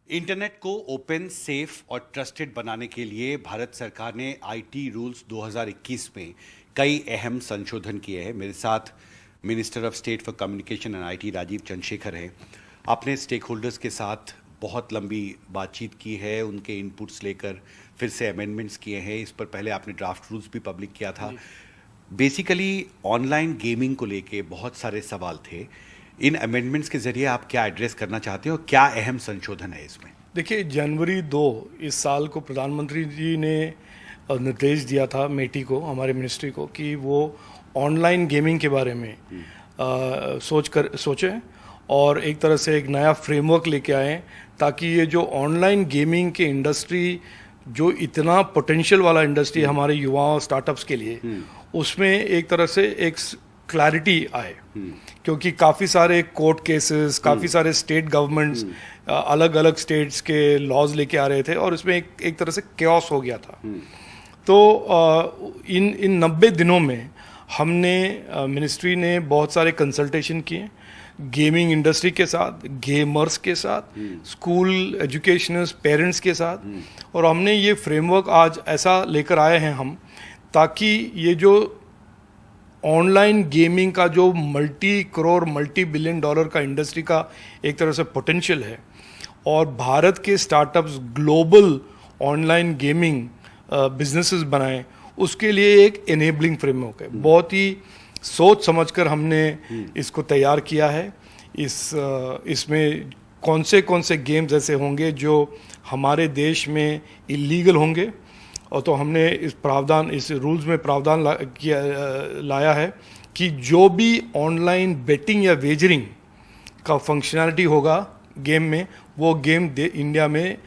Internet को open, safe और trusted बनाने के लिए भारत सरकार ने आईटी रूल्स 2021 में कई अहम संशोधन किए हैं। मेरे साथ minister of state for communication and IT Rajeev Chandrasekhar हैं। आपने स्टेक होल्डर्स के साथ बहुत लंबी बातचीत की है, उनके इनपुट्स लेकर फिर से अमेंडमेंट्स किए हैं। इस पर पहले आपने ड्राफ्ट रूल्स भी पब्लिक किया था। बेसिकली ऑनलाइन गेमिंग को लेके बहुत सारे सवाल थे। इन अमेंडमेंट्स के जरिए आप क्या एड्रेस करना चाहते हो, क्या अहम संशोधन है इसमें? देखिए, जनवरी 2 इस साल को प्रधानमंत्री जी ने निर्देश दिया था मेटी को, हमारे मिनिस्ट्री को, कि वो ऑनलाइन गेमिंग के बारे में सोचें और एक तरह से एक नया फ्रेमवर्क लेके आए, ताकि ये जो ऑनलाइन गेमिंग के इंडस्ट्री, जो इतना पोटेंशियल वाला इंडस्ट्री है हमारे युवाओं स्टार्टअप्स के लिए, उसमें एक तरह से एक क्लैरिटी आए। क्योंकि काफ़ी सारे कोर्ट केसेस, काफ़ी सारे स्टेट गवर्नमेंट्स अलग अलग स्टेट्स के लॉज लेके आ रहे थे और इसमें एक तरह से कैओस हो गया था। तो इन 90 दिनों में हमने मिनिस्ट्री ने बहुत सारे कंसल्टेशन किए गेमिंग इंडस्ट्री के साथ, गेमर्स के साथ, स्कूल एजुकेशनर्स, पेरेंट्स के साथ, और हमने ये फ्रेमवर्क आज ऐसा लेकर आए हैं हम, ताकि ये जो ऑनलाइन गेमिंग का जो multi crore, multi billion dollar का इंडस्ट्री का एक तरह से पोटेंशियल है, और भारत के startups global online gaming businesses बनाएं, उसके लिए एक एनेबलिंग फ्रेमवर्क है। बहुत ही सोच समझकर हमने इसको तैयार किया है। इसमें कौन से गेम्स ऐसे होंगे जो हमारे देश में इलीगल होंगे, और तो हमने इस रूल्स में प्रावधान लाया है कि जो भी ऑनलाइन बेटिंग या वेजरिंग का फंक्शनैलिटी होगा गेम में, वो गेम इंडिया में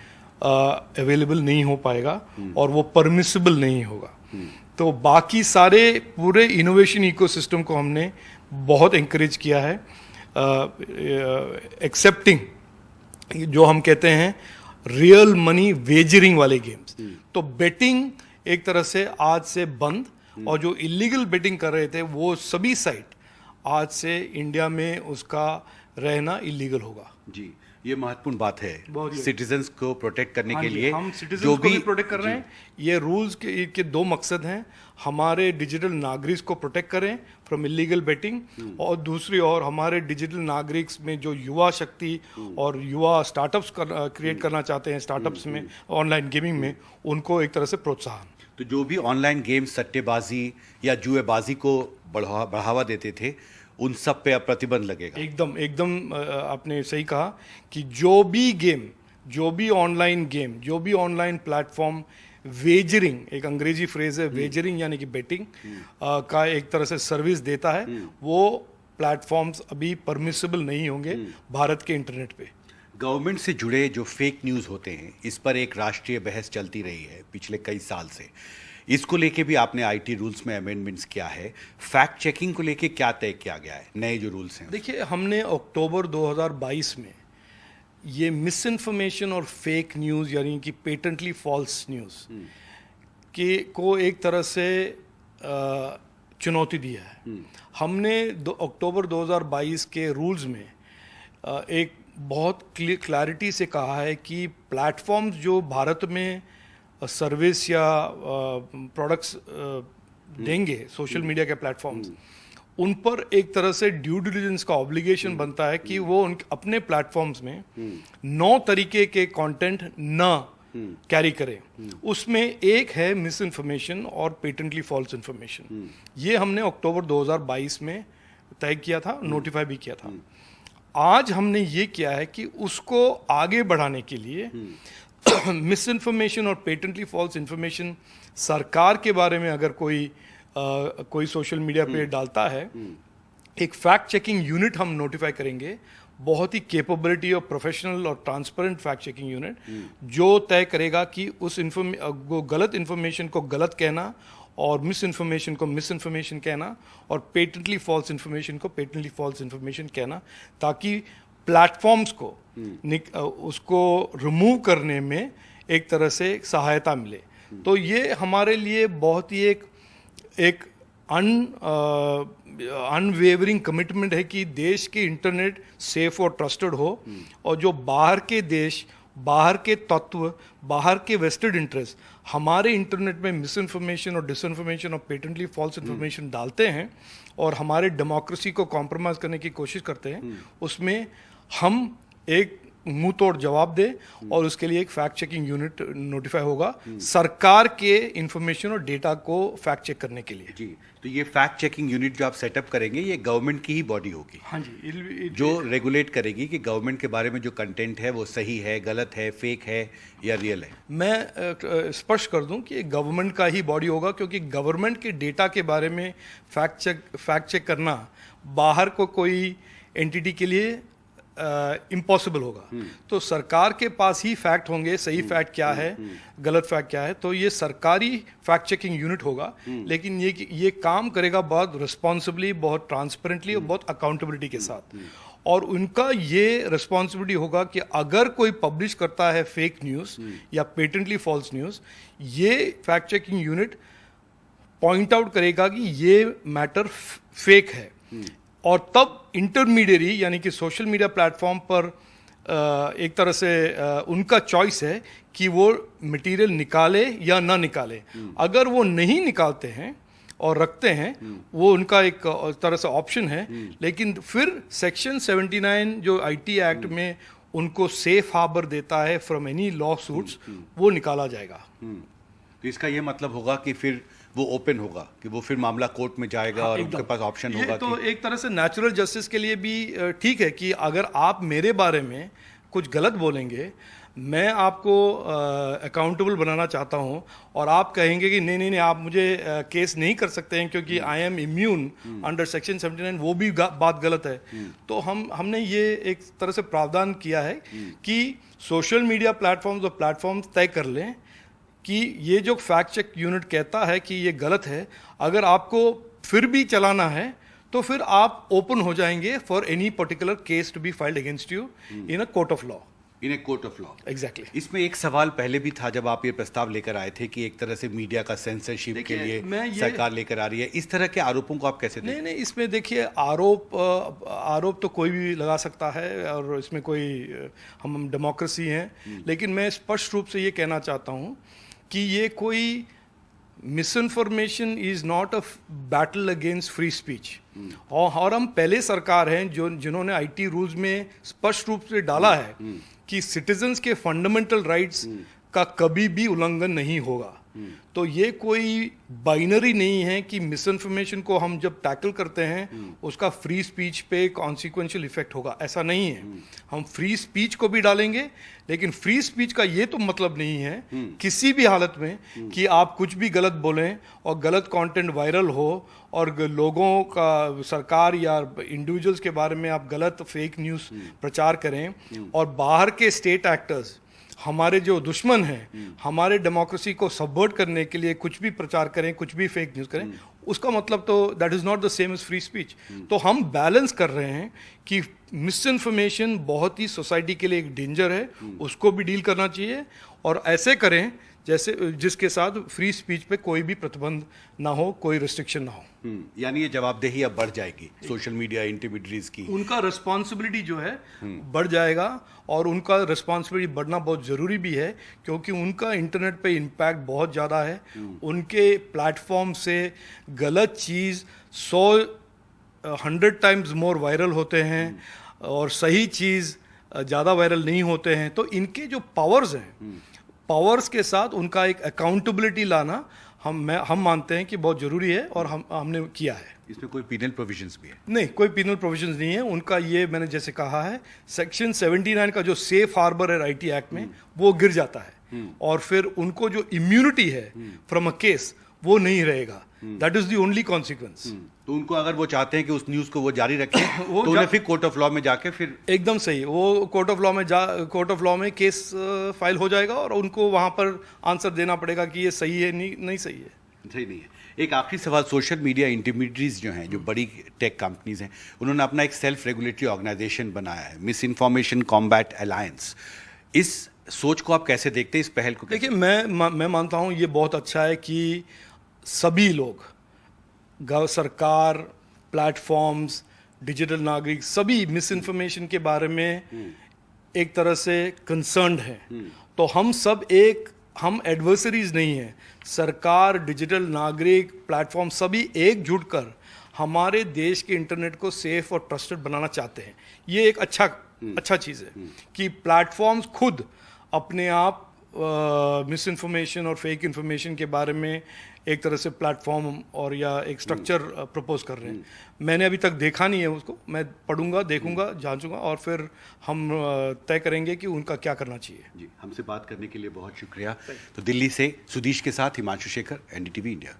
अवेलेबल नहीं हो पाएगा और वो परमिसिबल नहीं होगा। तो बाकी सारे पूरे इनोवेशन इकोसिस्टम को हमने बहुत एंकरेज किया है, एक्सेप्टिंग जो हम कहते हैं रियल मनी वेजरिंग वाले गेम्स। तो बेटिंग एक तरह से आज से बंद, और जो इलीगल बेटिंग कर रहे थे वो सभी साइट आज से इंडिया में उसका रहना इलीगल होगा। जी, ये महत्वपूर्ण बात है सिटीजन्स को प्रोटेक्ट करने के लिए। हम सिटीजन्स को भी प्रोटेक्ट कर रहे हैं। ये रूल्स के दो मकसद हैं, हमारे डिजिटल नागरिक को प्रोटेक्ट करें फ्रॉम इलीगल बेटिंग, और दूसरी ओर हमारे डिजिटल नागरिक में जो युवा शक्ति और युवा स्टार्टअप्स क्रिएट करना चाहते हैं स्टार्टअप्स में, ऑनलाइन गेमिंग में, उनको एक तरह से प्रोत्साहन। तो जो भी ऑनलाइन गेम सट्टेबाजी या जुएबाजी को बढ़ावा देते थे, उन सब पे अब प्रतिबंध लगेगा। एकदम आपने सही कहा कि जो भी गेम, जो भी ऑनलाइन गेम, जो भी ऑनलाइन प्लेटफॉर्म वेजरिंग, एक अंग्रेजी फ्रेज है वेजरिंग यानी कि बेटिंग का एक तरह से सर्विस देता है, वो प्लेटफॉर्म्स अभी परमिसिबल नहीं होंगे भारत के इंटरनेट पे। गवर्नमेंट से जुड़े जो फेक न्यूज़ होते हैं, इस पर एक राष्ट्रीय बहस चलती रही है पिछले कई साल से। इसको लेके भी आपने आईटी रूल्स में अमेंडमेंट्स किया है। फैक्ट चेकिंग को लेके क्या तय किया गया है, नए जो रूल्स हैं? देखिए, हमने अक्टूबर 2022 में ये मिस इन्फॉर्मेशन और फेक न्यूज़ यानी कि पेटेंटली फॉल्स न्यूज़ को एक तरह से चुनौती दिया है। हमने अक्टूबर 2022 के रूल्स में एक बहुत क्लैरिटी से कहा है कि प्लेटफॉर्म्स जो भारत में सर्विस या प्रोडक्ट्स देंगे, सोशल मीडिया के प्लेटफॉर्म्स, उन पर एक तरह से ड्यू डिलिजेंस का ऑब्लिगेशन बनता है कि वो अपने प्लेटफॉर्म्स में 9 तरीके के कंटेंट न कैरी करें। उसमें एक है मिस इन्फॉर्मेशन और पेटेंटली फॉल्स इन्फॉर्मेशन। ये हमने अक्टूबर 2022 में तय किया था, नोटिफाई भी किया था। आज हमने ये किया है कि उसको आगे बढ़ाने के लिए मिस इन्फॉर्मेशन और पेटेंटली फॉल्स इन्फॉर्मेशन सरकार के बारे में अगर कोई सोशल मीडिया पे डालता है, एक फैक्ट चेकिंग यूनिट हम नोटिफाई करेंगे, बहुत ही कैपेबिलिटी और प्रोफेशनल और ट्रांसपेरेंट फैक्ट चेकिंग यूनिट, जो तय करेगा कि उस गलत इन्फॉर्मेशन को गलत कहना और मिस इन्फॉर्मेशन को मिस इन्फॉर्मेशन कहना और पेटेंटली फॉल्स इन्फॉर्मेशन को पेटेंटली फॉल्स इन्फॉर्मेशन कहना, ताकि प्लेटफॉर्म्स को उसको रिमूव करने में एक तरह से सहायता मिले। तो ये हमारे लिए बहुत ही एक अनवेवरिंग कमिटमेंट है कि देश के इंटरनेट सेफ और ट्रस्टेड हो, और जो बाहर के देश बाहर के तत्व, बाहर के वेस्टेड इंटरेस्ट हमारे इंटरनेट में मिस इन्फॉर्मेशन और डिसइन्फॉर्मेशन और पेटेंटली फॉल्स इन्फॉर्मेशन डालते हैं और हमारे डेमोक्रेसी को कॉम्प्रोमाइज़ करने की कोशिश करते हैं, उसमें हम एक मुंह तोड़ जवाब दे और उसके लिए एक फैक्ट चेकिंग यूनिट नोटिफाई होगा सरकार के इंफॉर्मेशन और डेटा को फैक्ट चेक करने के लिए। जी, तो ये फैक्ट चेकिंग यूनिट जो आप सेटअप करेंगे ये गवर्नमेंट की ही बॉडी होगी? हाँ जी, जो रेगुलेट करेगी कि गवर्नमेंट के बारे में जो कंटेंट है वो सही है, गलत है, फेक है या रियल है। मैं स्पष्ट कर दूं कि गवर्नमेंट का ही बॉडी होगा, क्योंकि गवर्नमेंट के डेटा के बारे में फैक्ट चेक करना बाहर को कोई एंटिटी के लिए इम्पॉसिबल होगा। तो सरकार के पास ही फैक्ट होंगे, सही फैक्ट क्या है, गलत फैक्ट क्या है, तो ये सरकारी फैक्ट चेकिंग यूनिट होगा। लेकिन ये काम करेगा बहुत रिस्पॉन्सिबली, बहुत ट्रांसपेरेंटली और बहुत अकाउंटेबिलिटी के साथ। और उनका ये रिस्पॉन्सिबिलिटी होगा कि अगर कोई पब्लिश करता है फेक न्यूज़ या पेटेंटली फॉल्स न्यूज़, ये fact checking unit point out करेगा कि ये मैटर फेक है। और तब इंटरमीडियरी यानी कि सोशल मीडिया प्लेटफॉर्म पर एक तरह से उनका चॉइस है कि वो मटेरियल निकाले या ना निकाले। अगर वो नहीं निकालते हैं और रखते हैं, वो उनका एक तरह से ऑप्शन है। लेकिन फिर सेक्शन 79 जो आईटी एक्ट में उनको सेफ हार्बर देता है फ्रॉम एनी लॉ सूट्स, वो निकाला जाएगा। तो इसका ये मतलब होगा कि फिर वो ओपन होगा, कि वो फिर मामला कोर्ट में जाएगा और उनके पास ऑप्शन होगा। तो एक तरह से नेचुरल जस्टिस के लिए भी ठीक है कि अगर आप मेरे बारे में कुछ गलत बोलेंगे, मैं आपको अकाउंटेबल बनाना चाहता हूं और आप कहेंगे कि नहीं नहीं नहीं, आप मुझे केस नहीं कर सकते हैं क्योंकि I am immune under section 79, वो भी बात गलत है। तो हमने ये एक तरह से प्रावधान किया है कि सोशल मीडिया प्लेटफॉर्म्स और प्लेटफॉर्म्स तय कर लें कि ये जो फैक्ट चेक यूनिट कहता है कि ये गलत है, अगर आपको फिर भी चलाना है तो फिर आप ओपन हो जाएंगे for any particular case to be filed against you in a court of law. In a court of law, exactly. इसमें एक सवाल पहले भी था जब आप ये प्रस्ताव लेकर आए थे कि एक तरह से मीडिया का सेंसरशिप के लिए सरकार लेकर आ रही है। इस तरह के आरोपों को आप कैसे देखते हैं? नहीं, इसमें देखिए आरोप तो कोई भी लगा सकता है और इसमें कोई हम डेमोक्रेसी हैं। लेकिन मैं स्पष्ट रूप से ये कहना चाहता हूँ कि ये कोई misinformation is not a battle against free speech. और हम पहले सरकार हैं जिन्होंने आईटी रूल्स में स्पष्ट रूप से डाला है कि सिटीजन्स के फंडामेंटल राइट्स का कभी भी उल्लंघन नहीं होगा। तो ये कोई बाइनरी नहीं है कि मिसइन्फॉर्मेशन को हम जब टैकल करते हैं उसका फ्री स्पीच पे कॉन्सिक्वेंशियल इफेक्ट होगा, ऐसा नहीं है। हम फ्री स्पीच को भी डालेंगे, लेकिन फ्री स्पीच का ये तो मतलब नहीं है किसी भी हालत में कि आप कुछ भी गलत बोलें और गलत कंटेंट वायरल हो और लोगों का, सरकार या इंडिविजुअल्स के बारे में आप गलत फेक न्यूज़ प्रचार करें और बाहर के स्टेट एक्टर्स, हमारे जो दुश्मन हैं, हमारे डेमोक्रेसी को सबवर्ट करने के लिए कुछ भी प्रचार करें, कुछ भी फेक न्यूज़ करें, उसका मतलब तो that is not the same as free speech. तो हम बैलेंस कर रहे हैं कि मिस इन्फॉर्मेशन बहुत ही सोसाइटी के लिए एक डेंजर है, उसको भी डील करना चाहिए और ऐसे करें जैसे जिसके साथ फ्री स्पीच पे कोई भी प्रतिबंध ना हो, कोई रिस्ट्रिक्शन ना हो। यानी ये जवाबदेही अब बढ़ जाएगी सोशल मीडिया इंटरमीडियरीज की, उनका रिस्पॉन्सिबिलिटी जो है बढ़ जाएगा और उनका रिस्पॉन्सिबिलिटी बढ़ना बहुत ज़रूरी भी है क्योंकि उनका इंटरनेट पे इम्पैक्ट बहुत ज़्यादा है। उनके प्लेटफॉर्म से गलत चीज़ 100 टाइम्स मोर वायरल होते हैं और सही चीज़ ज़्यादा वायरल नहीं होते हैं। तो इनके जो पावर्स हैं, पावर्स के साथ उनका एक अकाउंटेबिलिटी लाना हम मानते हैं कि बहुत ज़रूरी है और हमने किया है। इसमें कोई पीनल प्रोविजंस भी है? नहीं, कोई पीनल प्रोविजंस नहीं है। उनका ये मैंने जैसे कहा है, सेक्शन 79 का जो सेफ हार्बर है आईटी एक्ट में, वो गिर जाता है और फिर उनको जो इम्यूनिटी है फ्रॉम अ केस वो नहीं रहेगा। That is the only consequence. तो उनको अगर वो चाहते हैं कि उस न्यूज़ को वो जारी रखें तो उन्हें फिर कोर्ट ऑफ लॉ में जाके फिर एकदम सही, वो कोर्ट ऑफ लॉ में केस फाइल हो जाएगा और उनको वहां पर आंसर देना पड़ेगा कि ये सही है, नहीं सही है। सही नहीं है। एक आखिरी सवाल, सोशल मीडिया इंटरमीडियरीज जो हैं, जो बड़ी टेक कंपनीज हैं, उन्होंने अपना एक सेल्फ रेगुलेटरी ऑर्गेनाइजेशन बनाया है, मिस इन्फॉर्मेशन कॉम्बैट अलायंस। इस सोच को आप कैसे देखते हैं, इस पहल को? देखिए, मैं मानता हूँ ये बहुत अच्छा है कि सभी लोग, सरकार, प्लेटफॉर्म्स, डिजिटल नागरिक, सभी मिस इन्फॉर्मेशन के बारे में एक तरह से कंसर्न्ड हैं। तो हम एडवर्सरीज नहीं हैं। सरकार, डिजिटल नागरिक, प्लेटफॉर्म सभी एकजुट कर हमारे देश के इंटरनेट को सेफ और ट्रस्टेड बनाना चाहते हैं। ये एक अच्छा चीज़ है कि प्लेटफॉर्म्स खुद अपने आप मिस इन्फॉर्मेशन और फेक इन्फॉर्मेशन के बारे में एक तरह से प्लेटफॉर्म और या एक स्ट्रक्चर प्रपोज कर रहे हैं। मैंने अभी तक देखा नहीं है उसको, मैं पढ़ूंगा, देखूंगा, जांचूंगा और फिर हम तय करेंगे कि उनका क्या करना चाहिए। जी, हमसे बात करने के लिए बहुत शुक्रिया। तो दिल्ली से सुदीश के साथ हिमांशु शेखर, एनडीटीवी इंडिया।